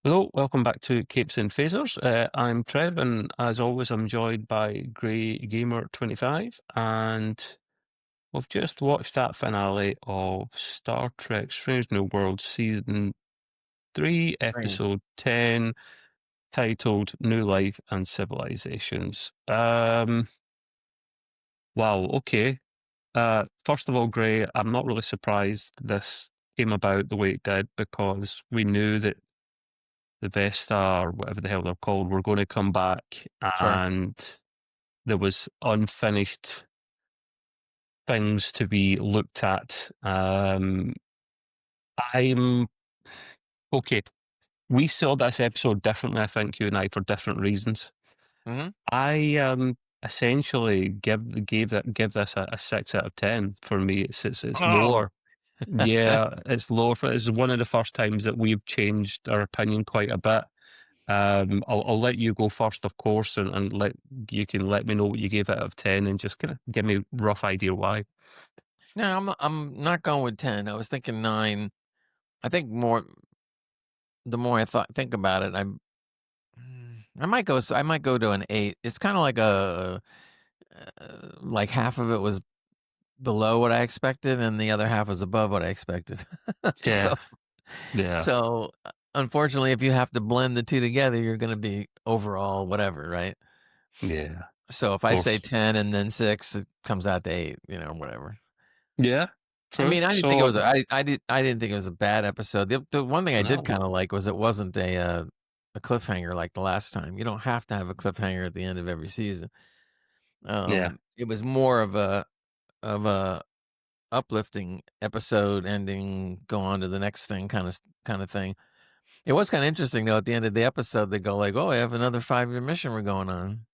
Hello, welcome back to Capes and Phasers. I'm Trev, and as always, I'm joined by Grey Gamer 25, and we've just watched that finale of Star Trek Strange New Worlds Season 3, Right. Episode 10, titled New Life and Civilizations. Wow, okay. First of all, Grey, I'm not really surprised this came about the way it did because we knew that the Vesta or whatever the hell they're called were going to come back, Sure. and there was unfinished things to be looked at. I'm okay. We saw this episode differently, I think, you and I, for different reasons. Mhm. I essentially give this a 6 out of 10. For me, it's Oh. lower. Yeah, it's lower. It's one of the first times that we've changed our opinion quite a bit. I'll let you go first, of course, and let you can let me know what you gave it out of 10, and just kind of give me a rough idea why. No, I'm not going with 10. I was thinking 9. I think the more think about it, I might go to an 8. It's kind of like like half of it was below what I expected and the other half was above what I expected. Yeah, so yeah, unfortunately, if you have to blend the two together, you're going to be overall whatever, right? yeah, So if of I say course. 10 and then 6, it comes out to 8, whatever. Yeah, I true. mean, I didn't think it So was I didn't think it was a bad episode. The one thing I did no, kinda like was it wasn't a cliffhanger like the last time. You don't have to have a cliffhanger at the end of every season. yeah, It was more of a uplifting episode ending, go on to the next thing kinda thing. It was kinda interesting though, at the end of the episode, they go like, "Oh, I have another 5-year mission we're going on."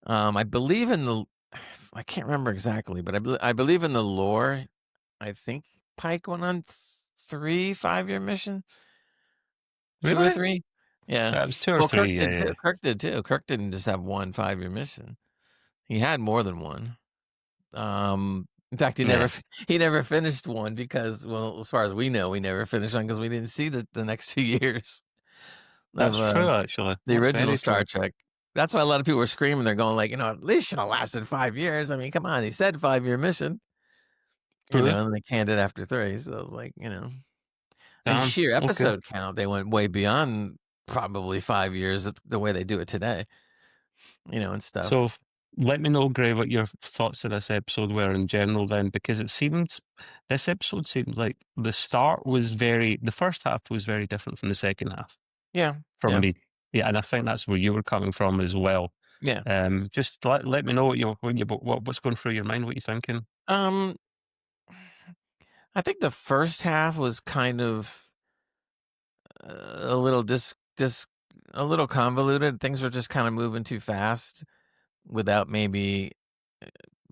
I believe in the I can't remember exactly, but I believe in the lore. I think Pike went on 3 5-year mission, 2 or really, 3? Yeah. that was two or Well, Kirk three. did Yeah, too. Kirk did too. Kirk didn't just have 1 5-year mission. He had more than 1. In fact, yeah, he never finished one because, well, as far as we know, we never finished one because we didn't see the next 2 years of, that's true. Actually, the that's original very Star true. Trek. That's why a lot of people were screaming. They're going like, "At least should have lasted 5 years." I mean, come on, he said 5-year mission, True. and they canned it after 3, so, like, and Damn. sheer Okay. episode count, they went way beyond probably 5 years the way they do it today, and stuff. So let me know, Gray, what your thoughts of this episode were in general then, because this episode seemed like the first half was very different from the second half Yeah, for yeah, me. Yeah, and I think that's where you were coming from as well. yeah. Just let me know what's going through your mind, what you're thinking. Um, I think the first half was kind of a little a little convoluted. Things were just kinda moving too fast without maybe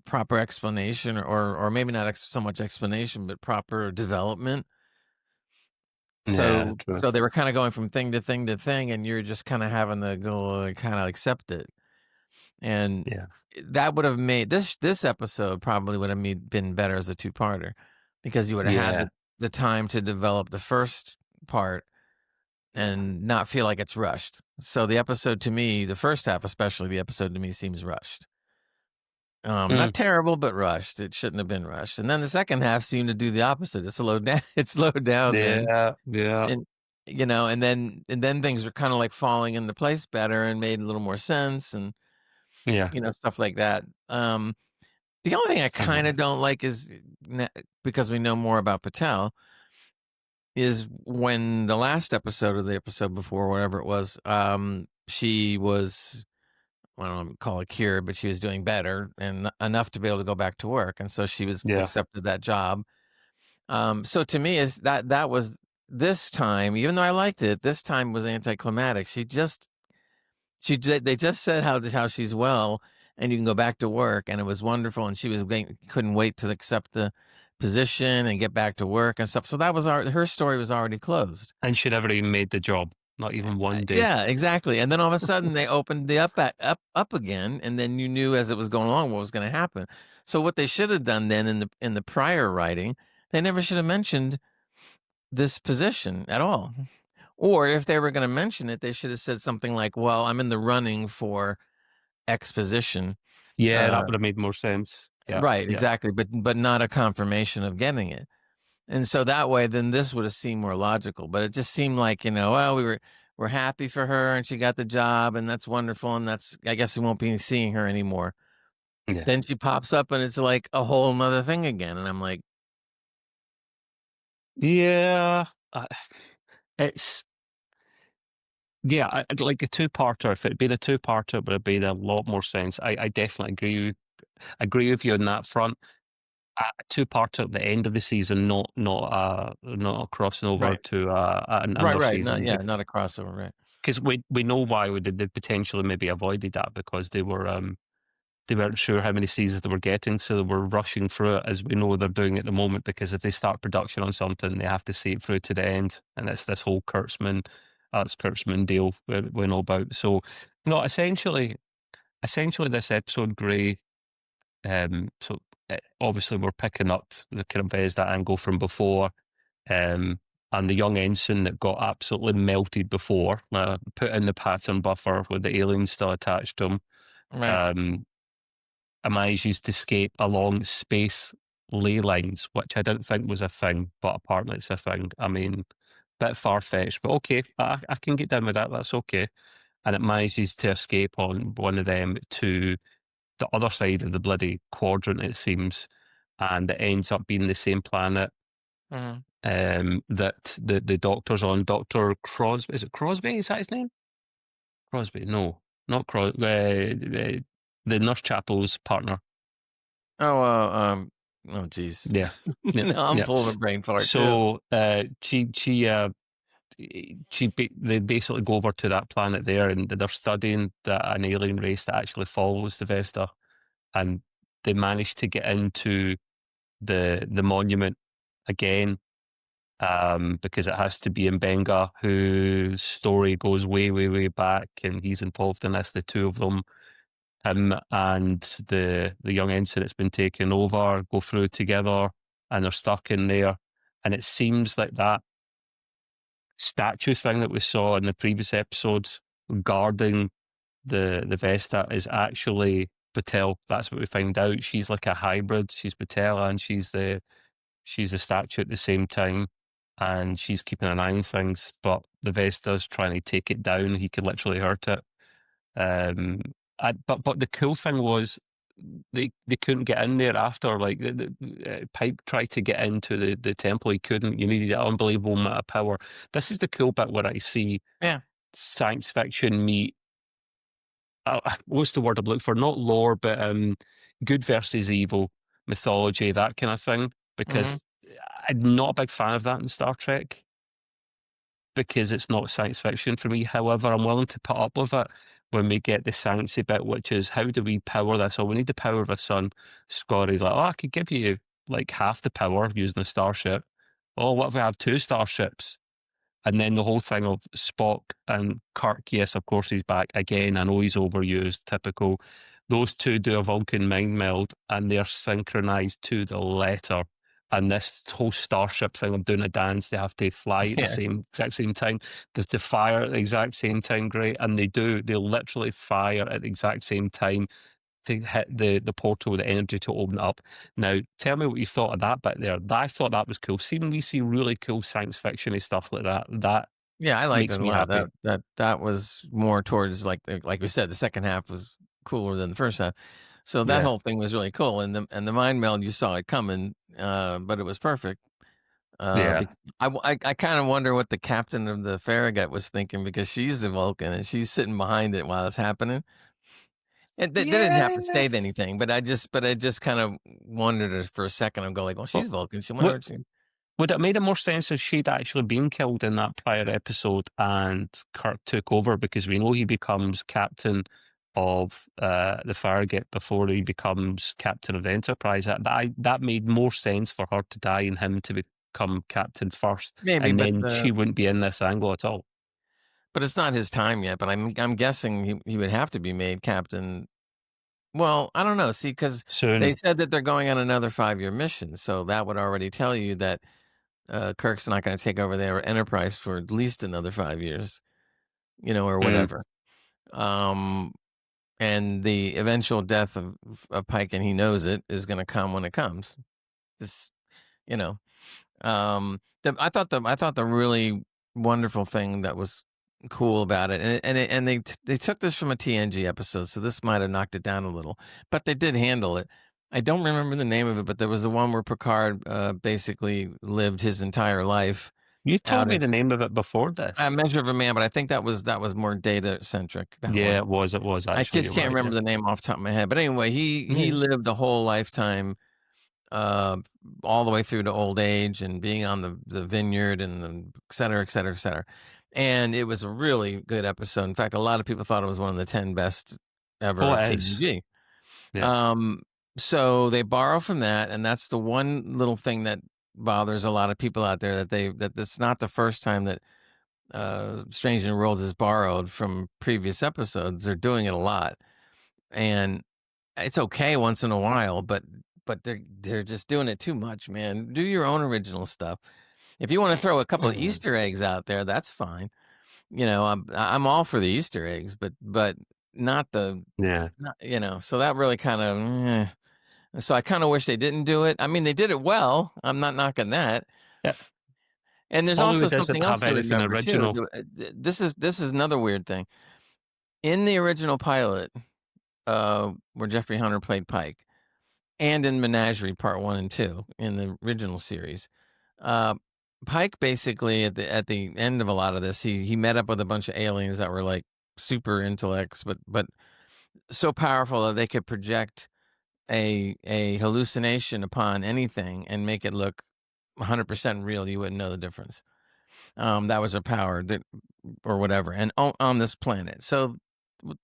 proper explanation or maybe not so much explanation, but proper development. Yeah, So true. so they were kinda going from thing to thing to thing, and you're just kinda having to go, kinda accept it. And Yeah. that would have made this episode probably would have been better as a two-parter because you would have had Yeah. the time to develop the first part Yeah. and not feel like it's rushed. So the episode to me, the first half especially, the episode to me seems rushed. Mm. Not terrible, but rushed. It shouldn't have been rushed. And then the second half seemed to do the opposite. It slowed down. It slowed down then, Yeah. Yeah. and and then things were kind of like falling into place better and made a little more sense, and Yeah. stuff like that. The only thing I Sounds kinda like don't like is because we know more about Patel, is when the last episode or the episode before, whatever it was, she was, I don't know, call it cured, but she was doing better and enough to be able to go back to work, and so she was yeah. accepted that job. So to me, is that was this time, even though I liked it, this time was anticlimactic. They just said how she's well and you can go back to work, and it was wonderful, and she was couldn't wait to accept the position and get back to work and stuff. So that was her story was already closed. And she never even made the job, not even one day. Yeah, exactly. And then all of a sudden they opened the up again, and then you knew as it was going along what was going to happen. So what they should have done then in the prior writing, they never should have mentioned this position at all. Or if they were gonna mention it, they should have said something like, "Well, I'm in the running for X position." Yeah, Uh, that would have made more sense. Yeah, right, yeah, exactly, but not a confirmation of getting it. And so that way, then this would have seemed more logical, but it just seemed like, well, we're happy for her and she got the job and that's wonderful and that's I guess we won't be seeing her anymore. yeah. Then she pops up and it's like a whole 'nother thing again, and I'm like, Yeah, it's I'd like a two-parter. If it'd been a two-parter, it would have made a lot more sense. I definitely agree with you on that front. A two-parter at the end of the season, not crossing over right. to Right, another right. Not season, yeah, not a crossover, right. because we know why we did. They potentially maybe avoided that because they weren't sure how many seasons they were getting, so they were rushing through it, as we know they're doing at the moment. Because if they start production on something, they have to see it through to the end, and it's this whole Kurtzman deal we're all about. So, no, essentially, this episode, Gray. Obviously, we're picking up the kind of Vesda angle from before, um, and the young ensign that got absolutely melted before, put in the pattern buffer with the aliens still attached to him. Right. Um, manages to escape along space ley lines, which I didn't think was a thing, but apparently it's a thing. I mean, bit far fetched, but okay, I can get down with that. That's okay. And it manages to escape on one of them to the other side of the bloody quadrant, it seems, and it ends up being the same planet Mhm. that the doctor's on. Doctor Crosby, is it Crosby? Is that his name? Crosby? No, not Crosby. The Nurse Chapel's partner. Oh, oh, geez. Yeah, yeah, No, I'm yeah. pulling a brain fart too. So they basically go over to that planet there, and they're studying an alien race that actually follows the Vesta, and they manage to get into the monument again, because it has to be in Benga, whose story goes way, way, way back, and he's involved in this. The two of them, him and the young ensign that's been taken over, go through together, and they're stuck in there. And it seems like that statue thing that we saw in the previous episodes guarding the Vesta is actually Patel. That's what we find out. She's like a hybrid. She's Patel and she's the statue at the same time, and she's keeping an eye on things. But the Vesta's trying to take it down. He could literally hurt it. Um, but the cool thing was they couldn't get in there after. Like Pike tried to get into the temple, he couldn't. You needed an unbelievable amount of power. This is the cool bit where I see Yeah. science fiction meet. What's the word I'm looking for? Not lore, but good versus evil, mythology, that kind of thing. Mhm. Because I'm not a big fan of that in Star Trek, because it's not science fiction for me. However, I'm willing to put up with it when we get the sciencey bit, which is how do we power this? Oh, we need the power of a sun. Scotty's like, oh, I could give you like half the power using a starship. Oh, what if we have two starships? And then the whole thing of Spock and Kirk, yes, of course he's back again. I know he's overused, typical. Those two do a Vulcan mind meld and they're synchronized to the letter. And this whole starship thing of doing a dance, they have to fly at the Yeah. same exact same time. There's to fire at the exact same time, great. And they do, they literally fire at the exact same time to hit the portal with the energy to open it up. Now, tell me what you thought of that bit there. I thought that was cool. Seeing we see really cool science fiction stuff like that, that Yeah, I liked it makes a me lot. happy. That was more towards like we said, the second half was cooler than the first half. So that Yeah, whole thing was really cool, and the mind meld, you saw it coming, but it was perfect. yeah. Bec I kinda wonder what the captain of the Farragut was thinking because she's the Vulcan and she's sitting behind it while it's happening. And they didn't have to Yeah. say anything, but I just kind of wondered it for a second and go like, "Well, Well, she's Vulcan. She wonder what what she." would it made it more sense if she'd actually been killed in that prior episode and Kirk took over, because we know he becomes captain of the Farragut before he becomes captain of the Enterprise. That made more sense for her to die and him to become captain first, Maybe, and then she wouldn't be in this angle at all. but it's not his time yet, but I'm guessing he would have to be made captain. Well, I don't know, see, because they Soon. said that they're going on another 5-year mission, so that would already tell you that Kirk's not gonna take over their Enterprise for at least another 5 years, you know, or Mm. whatever. Um, and the eventual death of Pike, and he knows it, is gonna come when it comes. Just, you know, I thought the really wonderful thing that was cool about it, and they took this from a TNG episode, so this might have knocked it down a little, but they did handle it. I don't remember the name of it, but there was the one where Picard, basically lived his entire life You out told me the name of it before A this. Measure of a Man, but I think that was more data centric, that Yeah, one. it was I actually, just you're can't right, yeah. remember the name off the top of my head, but anyway, he Yeah. lived a whole lifetime, uh, all the way through to old age and being on the vineyard and the et cetera, et cetera, et cetera, and it was a really good episode. In fact, a lot of people thought it was one of the 10 best ever Oh, of it is. TNG. Yeah. Um, so they borrow from that, and that's the one little thing that bothers a lot of people out there, that it's not the first time that Strange New Worlds is borrowed from previous episodes. They're doing it a lot, and it's okay once in a while, but they're just doing it too much, man. Do your own original stuff. If you want to throw a couple of Mm. Easter eggs out there, that's fine. You know, I'm all for the Easter eggs, but not the Yeah. not, you know. So that really kind of. So I kind of wish they didn't do it. I mean, they did it well. I'm not knocking that. Yeah. And there's also Hollywood doesn't something else have to anything remember too. original. This is another weird thing. In the original pilot, where Jeffrey Hunter played Pike, and in Menagerie Part 1 and 2 in the original series, uh, Pike basically at the end of a lot of this, he met up with a bunch of aliens that were like super intellects, but so powerful that they could project a hallucination upon anything and make it look 100% real. You wouldn't know the difference. That was their power, or whatever, and on this planet. So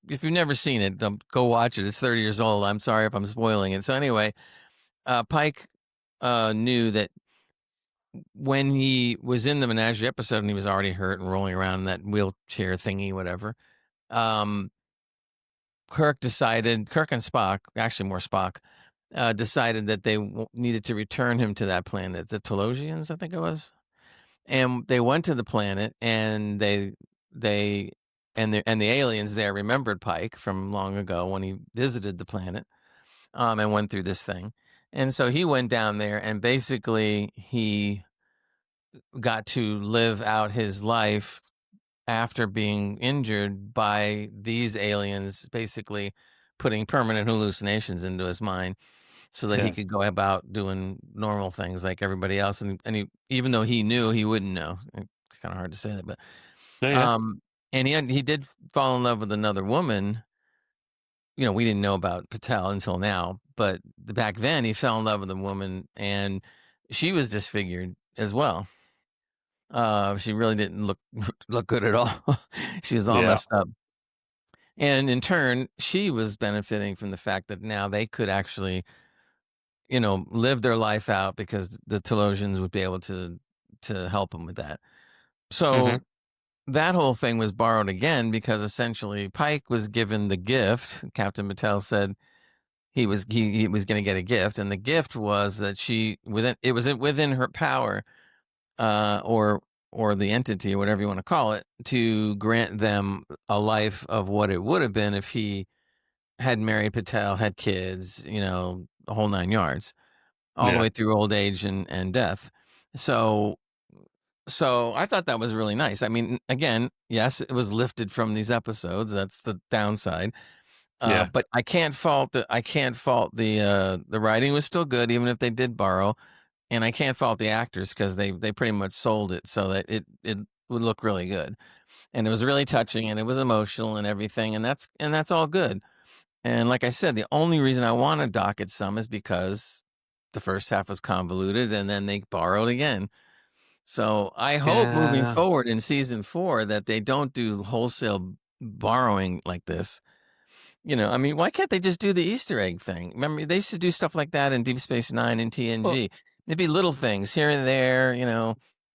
if you've never seen it, go watch it. It's 30 years old. I'm sorry if I'm spoiling it. So anyway, Pike knew that when he was in the Menagerie episode and he was already hurt and rolling around in that wheelchair thingy, whatever. Um, Kirk and Spock, actually more Spock, decided that they needed to return him to that planet, the Telosians, I think it was. And they went to the planet, and they and the aliens there remembered Pike from long ago when he visited the planet, and went through this thing. And so he went down there, and basically he got to live out his life after being injured by these aliens, basically putting permanent hallucinations into his mind so that he Yeah. could go about doing normal things like everybody else. And even though he knew, he wouldn't know. Kind of hard to say that, but Yeah, yeah. um, and he did fall in love with another woman. You know, we didn't know about Patel until now, but back then he fell in love with a woman, and she was disfigured as well. She really didn't look good at all. She was all Yeah. messed up. And in turn, she was benefiting from the fact that now they could actually, live their life out because the Telosians would be able to help them with that. Mhm. So that whole thing was borrowed again because essentially Pike was given the gift. Captain Mattel said he was going to get a gift, and the gift was that it was within her power, uh, or or the entity or whatever you want to call it, to grant them a life of what it would have been if he had married Patel, had kids, the whole 9 yards, all the Yeah. way through old age and death. So so I thought that was really nice. I mean, again, yes, it was lifted from these episodes. That's the downside. Yeah. But I can't fault the writing was still good even if they did borrow, and I can't fault the actors because they pretty much sold it so that it would look really good. And it was really touching and it was emotional and everything, and that's all good. And like I said, the only reason I want to dock it some is because the first half was convoluted and then they borrowed again. So I hope moving Yeah. forward in season 4 that they don't do wholesale borrowing like this. I mean, why can't they just do the Easter egg thing? Remember, they used to do stuff like that in Deep Space Nine and Well, TNG. There'd be little things here and there.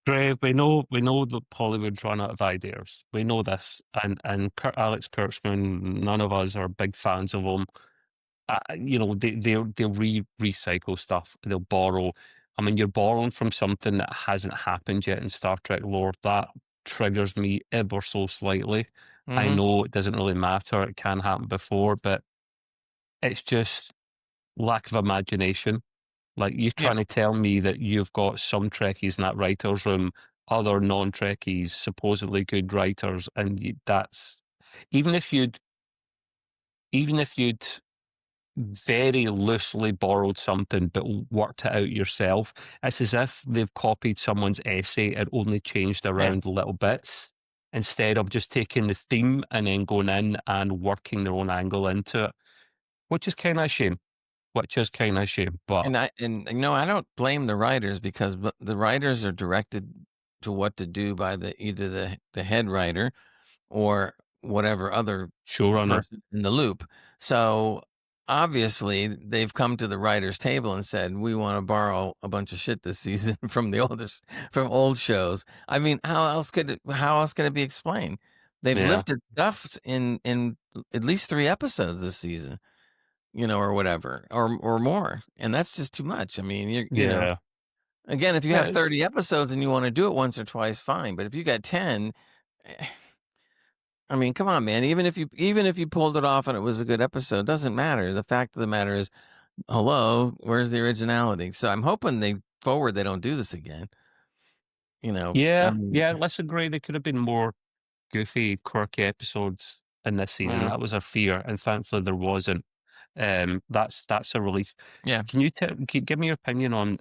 Greg, we know that Hollywood's run out of ideas. We know this, and Alex Kurtzman, none of us are big fans of him. They'll recycle stuff. They'll borrow. I mean, you're borrowing from something that hasn't happened yet in Star Trek lore. That triggers me ever so slightly. I Mhm. know it doesn't really matter, it can happen before, but it's just lack of imagination. Like, you're Yeah. trying to tell me that you've got some Trekkies in that writer's room, other non-Trekkies, supposedly good writers, and that's even if you'd even if you'd very loosely borrowed something but worked it out yourself, it's as if they've copied someone's essay and only changed Yeah. around little bits instead of just taking the theme and then going in and working their own angle into it, which is kind of a shame. Which is kind of a shame, but I don't blame the writers because the writers are directed to what to do by either the head writer or whatever other showrunner, person in the loop. So, obviously, they've come to the writers' table and said, "We wanna borrow a bunch of shit this season from old shows." I mean, how else could it be explained? They've yeah, lifted stuff in at least 3 episodes this season, or whatever, or more, and that's just too much. I mean, yeah, again, if you it have is. 30 episodes and you wanna do it once or twice, fine, but if you got 10, eh I mean, come on, man. Even if you pulled it off and it was a good episode, doesn't matter. The fact of the matter is, hello, where's the originality? So I'm hoping they don't do this again. I Yeah, mean, yeah, let's agree there could have been more goofy, quirky episodes in this season. yeah, That was our fear, and thankfully there wasn't. That's a relief. yeah, Can you give me your opinion on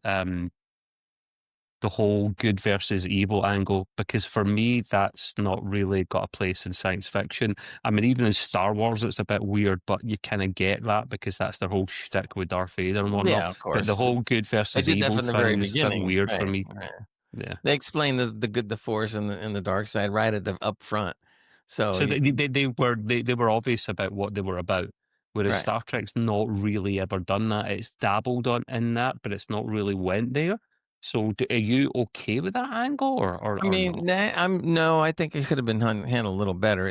the whole good versus evil angle? Because for me, that's not really got a place in science fiction. I mean, even in Star Wars, it's a bit weird, but you kind of get that because that's their whole shtick with Darth Vader and whatnot. yeah. Of But the course, whole good they versus did that evil from the very thing is a bit beginning, weird for right? me. Right. Yeah. They explained the good, the force, and the dark side right at the up front. So So they were obvious about what they were about, whereas right. Star Trek's not really ever done that. It's dabbled on in that, but it's not really went there. So are you okay with that angle I or mean, no? nah, no, I think it could have been handled a little better.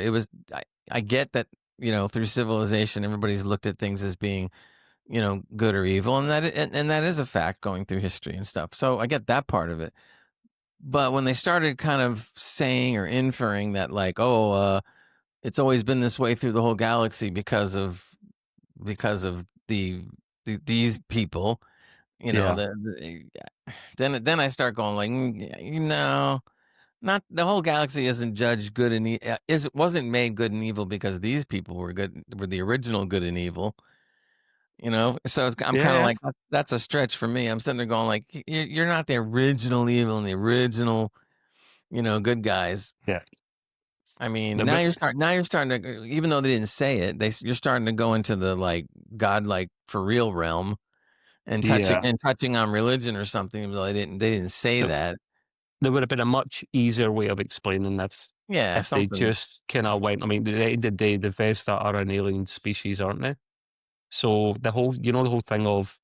I get that, through civilization, everybody's looked at things as being, good or evil, and that is a fact going through history and stuff. So I get that part of it. But when they started kind of saying or inferring that, like, oh, it's always been this way through the whole galaxy because of these people, Yeah, then I start going like, not the whole galaxy isn't judged good and wasn't made good and evil because these people were the original good and evil. So I'm yeah, kind of yeah, like, that's a stretch for me. I'm sitting there going like, you're not the original evil and the original, good guys. yeah. I mean, No, but now you're starting to, even though they didn't say it, you're starting to go into the like godlike for real realm and touching yeah, and touching on religion or something. Even though they didn't say no, that. there would have been a much easier way of explaining this Yeah, if they something. just kind of went. I mean, at the end of the day, the Vesta are an alien species, aren't they? So the whole thing of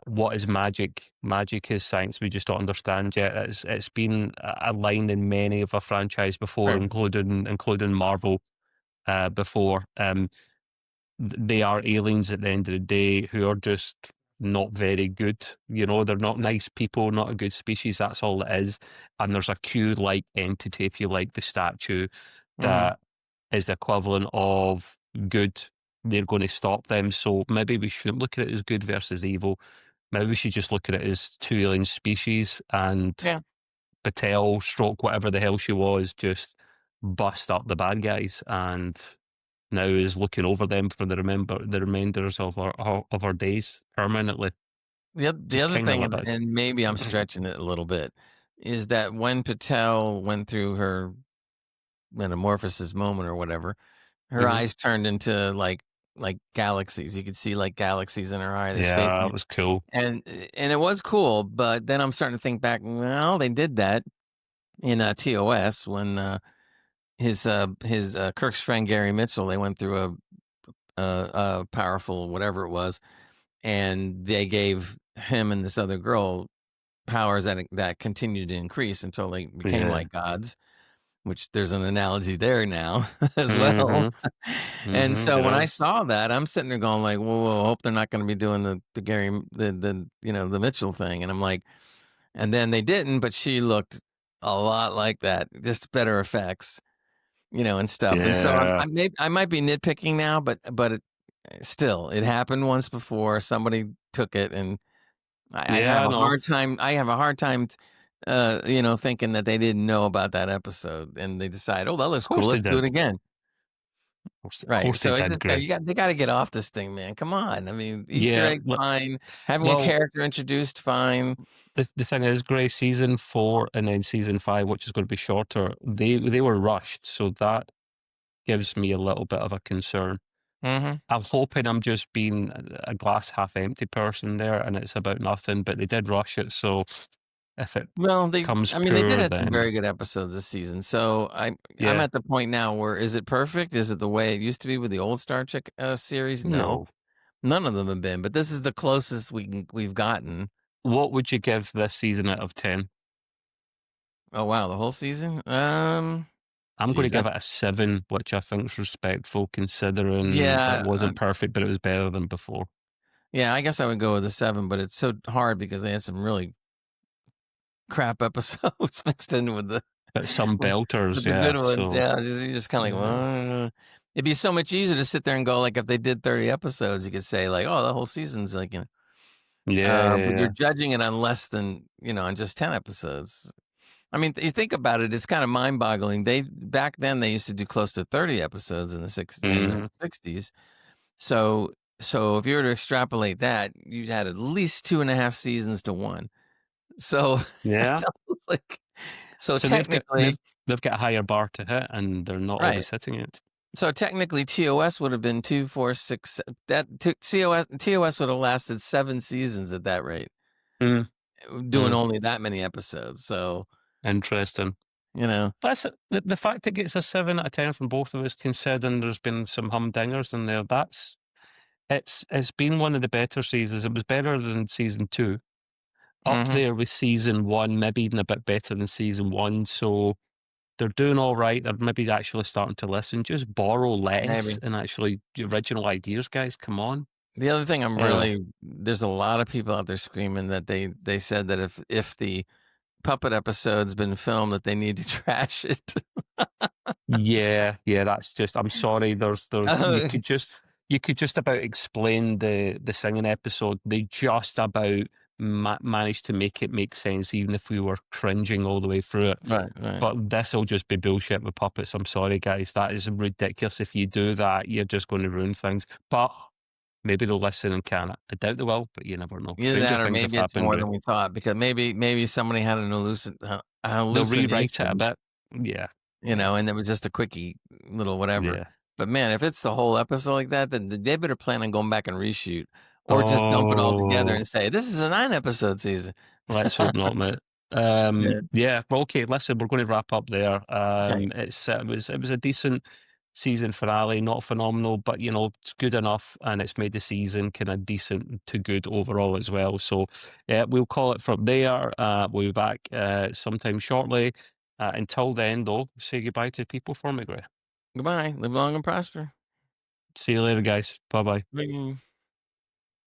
what is magic? Magic is science we just don't understand yet. It's been a line in many of a franchise before, Right. including Marvel before. They are aliens at the end of the day who are just not very good. They're not nice people, not a good species. That's all it is. And there's a Q-like entity, if you like, the statue Mhm. that is the equivalent of good. They're going to stop them. So maybe we shouldn't look at it as good versus evil. Maybe we should just look at it as two alien species and Yeah. Patel, stroke whatever the hell she was, just bust up the bad guys and now is looking over them for the remainders of our days permanently. The Just other kind of thing, what and that is. and maybe I'm stretching it a little bit, is that when Patel went through her metamorphosis moment or whatever, her Mhm. eyes turned into like galaxies. You could see like galaxies in her eye. There's space, Yeah, it was cool. and it was cool. But then I'm starting to think back. Well, they did that in TOS when his Kirk's friend Gary Mitchell. They went through a powerful whatever it was, and they gave him and this other girl powers that continued to increase until they became Yeah, like gods. which there's an analogy there now as well. Mhm, And mhm, so there when I is. saw that, I'm sitting there going like, "Whoa, whoa, hope they're not gonna be doing the Gary the Mitchell thing," and I'm like and then they didn't, but she looked a lot like that, just better effects, and stuff, and so Yeah. I might be nitpicking now, but still, it happened once before, somebody took it, and Yeah, I know. I have a hard time, thinking that they didn't know about that episode, and they decide, "Oh, that looks Of cool, course they let's do it did. again." Of Right, course they so it did, just Gray. they gotta get off this thing, man, come on, I mean, Easter Yeah, egg, fine, having a well, character introduced, fine. the thing is, Gray, season 4 and then season 5, which is gonna be shorter, they were rushed, so that gives me a little bit of a concern. Mhm. I'm hoping I'm just being a glass half empty person there, and it's about nothing, but they did rush it, so if it Well, comes they did poor, have some then very good episodes this season, so I'm yeah. at the point now where is it perfect? Is it the way it used to be with the old Star Trek, series? No. No. None of them have been, but this is the closest we've gotten. What would you give this season out of 10? Oh, wow, the whole season? I'm gonna Geez, give that's it a 7, which I think is respectful considering it yeah, wasn't perfect, but it was better than before. yeah, I guess I would go with a 7, but it's so hard because they had some really crap episodes mixed in But some with belters, with the yeah, good ones, so yeah, you're just kinda like, yeah. "Well." It'd be so much easier to sit there and go, like, if they did 30 episodes, you could say, like, "Oh, the whole season's like," Yeah, yeah, but you're yeah. judging it on less than, on just 10 episodes. I mean, you think about it, it's kinda mind-boggling. Back then, they used to do close to 30 episodes in the Mhm. '60s. So so if you were to extrapolate that, you'd had at least 2.5 seasons to 1. So, Yeah. like so So they've got technically they've got a higher bar to hit, and they're not right. always hitting it. So technically, TOS would have been 2, 4, 6. That t TOS would have lasted 7 seasons at that rate, Mm, doing mm, only that many episodes. So, interesting. you know That's the fact it gets a 7 out of 10 from both of us, considering there's been some humdingers in there, it's been one of the better seasons. It was better than season 2, up Mhm, there with season 1, maybe even a bit better than season 1, so they're doing alright, they're maybe actually starting to listen, just borrow less maybe. and actually the original ideas, guys, come on. The other thing I'm Anyway, really there's a lot of people out there screaming that they said that if the puppet episode's been filmed, that they need to trash it. yeah, yeah, that's just I'm sorry, there's you could just about explain the singing episode. They just about managed to make it make sense, even if we were cringing all the way through it. Right, right. But this'll just be bullshit with puppets. I'm sorry, guys. That is ridiculous. If you do that, you're just going to ruin things. But maybe they'll listen and can. I doubt they will, but you never know. Either Stranger that or things have maybe it's happened, more Gray. than we thought because maybe somebody had a They'll rewrite it a hallucination. bit. Yeah, yeah, And it was just a quickie little whatever. yeah. But man, if it's the whole episode like that, then they better plan on going back and reshoot or just dump it all together Oh. and say, "This is a 9 episode season." Let's hope not, mate. Yeah. Yeah, well, okay, listen, we're gonna wrap up there. Okay. It was a decent season finale, not phenomenal, but, it's good enough, and it's made the season kinda decent to good overall as well. So, yeah, we'll call it from there. We'll be back, sometime shortly. Until then, though, say goodbye to people for me, Gray. Goodbye. Live long and prosper. See you later, guys. Bye-bye. Bye.